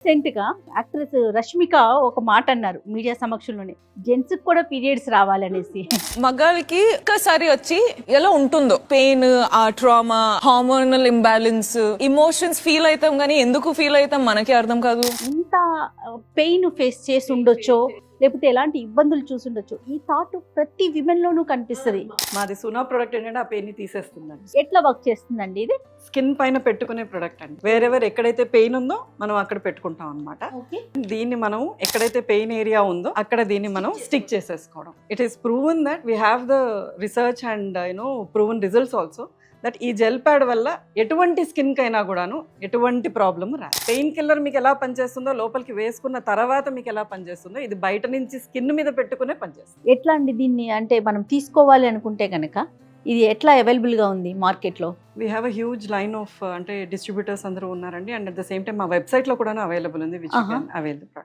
Recent గా actress Rashmika ఒక మాట అన్నారు మీడియా సమక్షంలోనే, జెంట్స్ కూడా పీరియడ్స్ రావాలనేసి. మగాళ్ళకి ఒక్కసారి వచ్చి ఎలా ఉంటుందో పెయిన్, ఆ trauma, hormonal imbalance, emotions feel అవుతాం కానీ ఎందుకు ఫీల్ అవుతాం మనకి అర్థం కాదు. ఎంత పెయిన్ ఫేస్ చేసి ఉండొచ్చో, లేకపోతే ఎలాంటి ఇబ్బందులు చూసుండొచ్చు, ఈ థాట్ ప్రతి విమెన్ లోనూ కనిపిస్తుంది. మాది సునా ప్రోడక్ట్ ఏంటంటే ఆ పెయిన్ తీసేస్తుందండి. ఎట్లా వర్క్ చేస్తుందండి ఇది? స్కిన్ పైన పెట్టుకునే ప్రొడక్ట్ అండి. వేరెవర్ ఎక్కడైతే పెయిన్ ఉందో మనం అక్కడ పెట్టుకుంటాం అనమాట. దీన్ని మనం ఎక్కడైతే పెయిన్ ఏరియా ఉందో అక్కడ దీన్ని మనం స్టిక్ చేసేసుకోవడం. It is proven that we have the research and proven results also that ఈ జెల్ ప్యాడ్ వల్ల ఎటువంటి స్కిన్ కైనా కూడాను ఎటువంటి ప్రాబ్లమ్ రాదు. పెయిన్ కిల్లర్ మీకు ఎలా పనిచేస్తుందో, లోపలికి వేసుకున్న తర్వాత మీకు ఎలా పనిచేస్తుందో, ఇది బయట నుంచి స్కిన్ మీద పెట్టుకునే పనిచేస్తుంది. ఎట్లా అండి దీన్ని, అంటే మనం తీసుకోవాలి అనుకుంటే కనుక ఇది ఎట్లా అవైలబుల్ గా ఉంది మార్కెట్ లో? We have a huge line of అంటే డిస్ట్రిబ్యూటర్స్ అందరూ ఉన్నారండి. And at the same time మా వెబ్సైట్ లో కూడా అవైలబుల్ ఉంది, which you can avail the product.